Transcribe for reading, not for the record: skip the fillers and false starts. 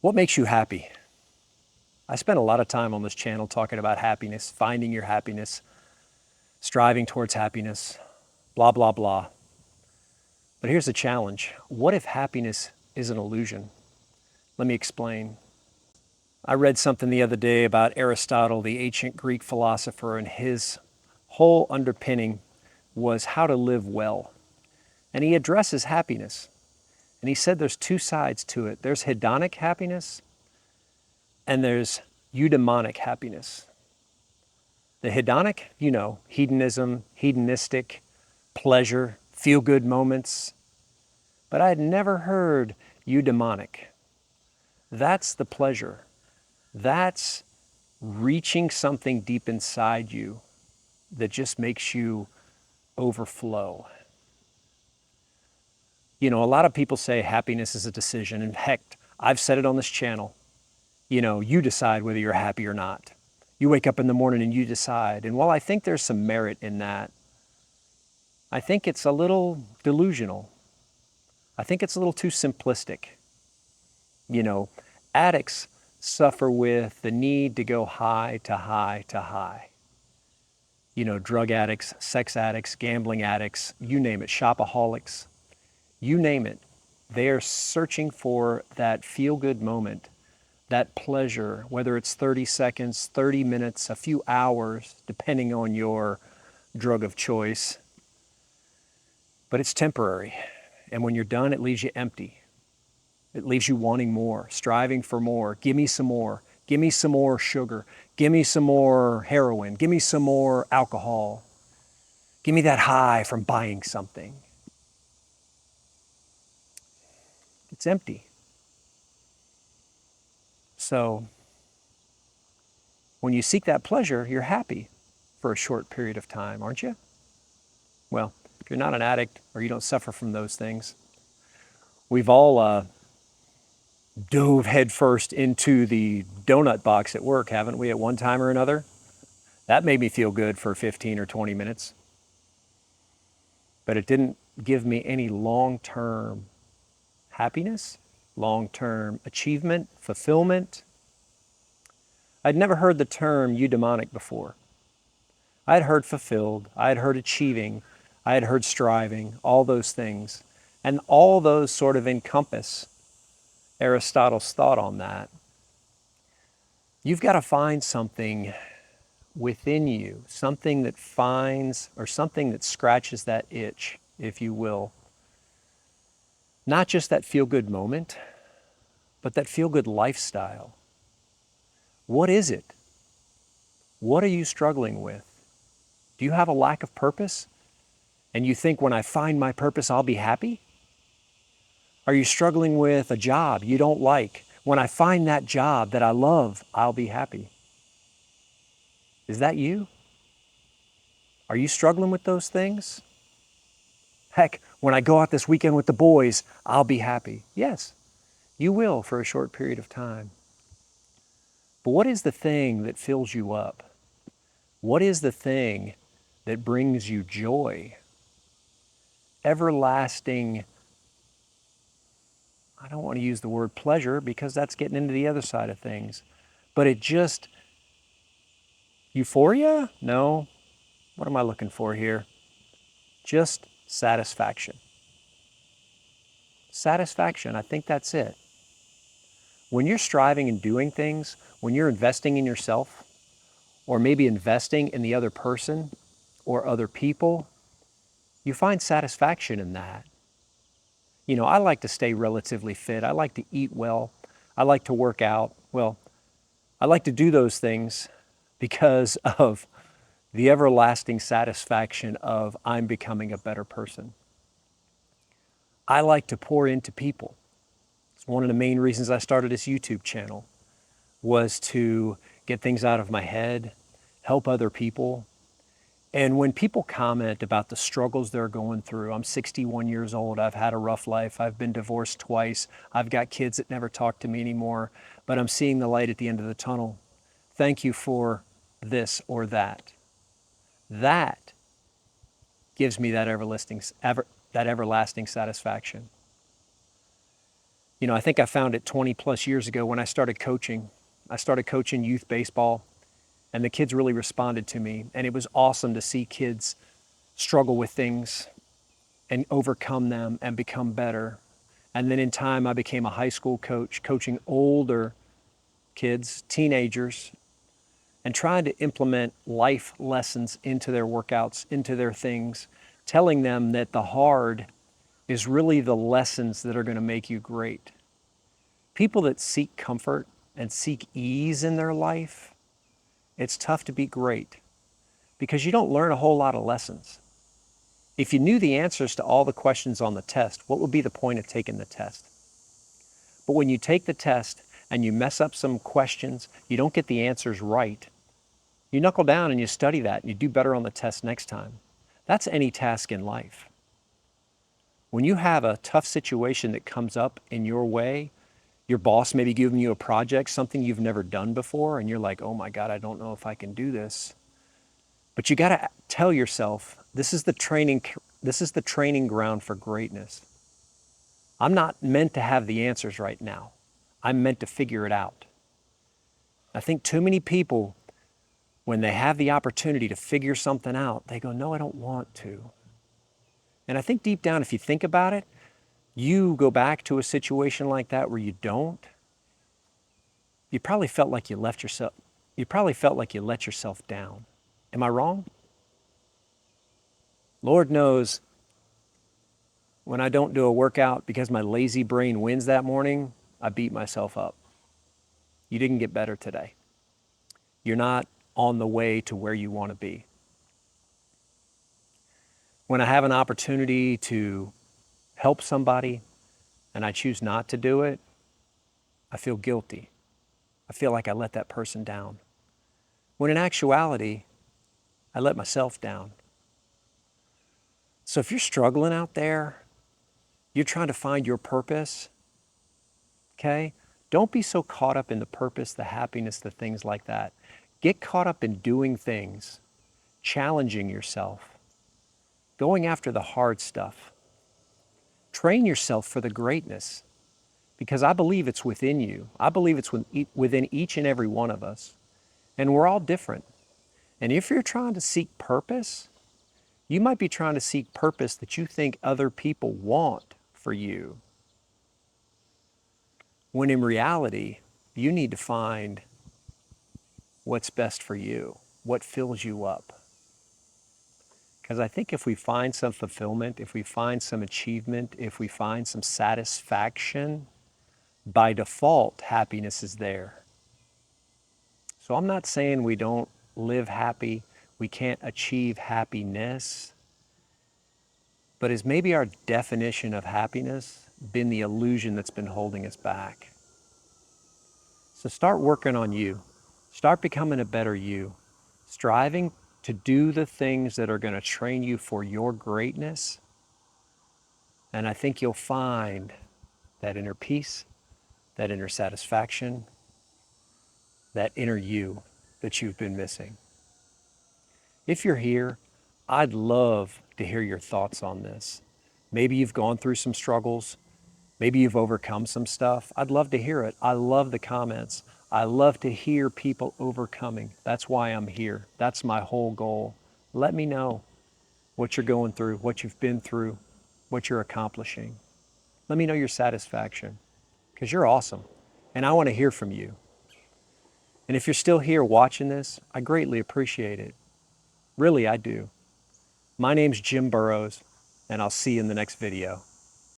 What makes you happy? I spend a lot of time on this channel talking about happiness, finding your happiness, striving towards happiness, blah, blah, blah. But here's the challenge. What if happiness is an illusion? Let me explain. I read something the other day about Aristotle, the ancient Greek philosopher, and his whole underpinning was how to live well. And he addresses happiness. And he said there's two sides to it. There's hedonic happiness and there's eudaimonic happiness. The hedonic, hedonism, hedonistic, pleasure, feel-good moments. But I had never heard eudaimonic. That's the pleasure. That's reaching something deep inside you that just makes you overflow. A lot of people say happiness is a decision, and heck, I've said it on this channel. You decide whether you're happy or not. You wake up in the morning and you decide. And while I think there's some merit in that, I think it's a little delusional. I think it's a little too simplistic. Addicts suffer with the need to go high to high to high. Drug addicts, sex addicts, gambling addicts, you name it, shopaholics, you name it. They're searching for that feel-good moment, that pleasure, whether it's 30 seconds, 30 minutes, a few hours, depending on your drug of choice. But it's temporary. And when you're done, it leaves you empty. It leaves you wanting more, striving for more. Give me some more. Give me some more sugar. Give me some more heroin. Give me some more alcohol. Give me that high from buying something. It's empty. So when you seek that pleasure, you're happy for a short period of time, aren't you? Well, if you're not an addict or you don't suffer from those things, we've all dove headfirst into the donut box at work, haven't we, at one time or another? That made me feel good for 15 or 20 minutes. But it didn't give me any long-term happiness, long-term achievement, fulfillment. I'd never heard the term eudaimonic before. I had heard fulfilled, I had heard achieving, I had heard striving, all those things. And all those sort of encompass Aristotle's thought on that. You've got to find something within you, something that finds, or something that scratches that itch, if you will. Not just that feel-good moment, but that feel-good lifestyle. What is it? What are you struggling with? Do you have a lack of purpose? And you think, when I find my purpose, I'll be happy? Are you struggling with a job you don't like? When I find that job that I love, I'll be happy. Is that you? Are you struggling with those things? Heck, when I go out this weekend with the boys, I'll be happy. Yes, you will for a short period of time. But what is the thing that fills you up? What is the thing that brings you joy? Everlasting, I don't want to use the word pleasure because that's getting into the other side of things. But it just, euphoria? No. What am I looking for here? Just satisfaction. Satisfaction, I think that's it. When you're striving and doing things, when you're investing in yourself, or maybe investing in the other person or other people, you find satisfaction in that. I like to stay relatively fit. I like to eat well. I like to work out. Well, I like to do those things because of the everlasting satisfaction of I'm becoming a better person. I like to pour into people. It's one of the main reasons I started this YouTube channel, was to get things out of my head, help other people. And when people comment about the struggles they're going through, I'm 61 years old, I've had a rough life, I've been divorced twice, I've got kids that never talk to me anymore, but I'm seeing the light at the end of the tunnel. Thank you for this or that. That gives me that everlasting satisfaction. You know, I think I found it 20 plus years ago when I started coaching. I started coaching youth baseball, and the kids really responded to me. And it was awesome to see kids struggle with things and overcome them and become better. And then in time, I became a high school coach, coaching older kids, teenagers, and trying to implement life lessons into their workouts, into their things, telling them that the hard is really the lessons that are going to make you great. People that seek comfort and seek ease in their life, it's tough to be great because you don't learn a whole lot of lessons. If you knew the answers to all the questions on the test, what would be the point of taking the test? But when you take the test and you mess up some questions, you don't get the answers right, you knuckle down and you study that and you do better on the test next time. That's any task in life. When you have a tough situation that comes up in your way, your boss may be giving you a project, something you've never done before, and you're like, oh my God, I don't know if I can do this. But you got to tell yourself, this is the training ground for greatness. I'm not meant to have the answers right now. I'm meant to figure it out. I think too many people, when they have the opportunity to figure something out, they go, no, I don't want to. And I think deep down, if you think about it, you go back to a situation like that where you don't, you probably felt like you let yourself down. Am I wrong? Lord knows when I don't do a workout because my lazy brain wins that morning, I beat myself up. You didn't get better today. You're not on the way to where you want to be. When I have an opportunity to help somebody and I choose not to do it, I feel guilty. I feel like I let that person down. When in actuality, I let myself down. So if you're struggling out there, you're trying to find your purpose, okay? Don't be so caught up in the purpose, the happiness, the things like that. Get caught up in doing things, challenging yourself, going after the hard stuff. Train yourself for the greatness because I believe it's within you. I believe it's within each and every one of us. And we're all different. And if you're trying to seek purpose, you might be trying to seek purpose that you think other people want for you. When in reality, you need to find what's best for you, what fills you up. Because I think if we find some fulfillment, if we find some achievement, if we find some satisfaction, by default, happiness is there. So I'm not saying we don't live happy, we can't achieve happiness, but has maybe our definition of happiness been the illusion that's been holding us back? So start working on you. Start becoming a better you. Striving to do the things that are going to train you for your greatness. And I think you'll find that inner peace, that inner satisfaction, that inner you that you've been missing. If you're here, I'd love to hear your thoughts on this. Maybe you've gone through some struggles. Maybe you've overcome some stuff. I'd love to hear it. I love the comments. I love to hear people overcoming. That's why I'm here. That's my whole goal. Let me know what you're going through, what you've been through, what you're accomplishing. Let me know your satisfaction because you're awesome and I want to hear from you. And if you're still here watching this, I greatly appreciate it. Really, I do. My name's Jim Burrows, and I'll see you in the next video.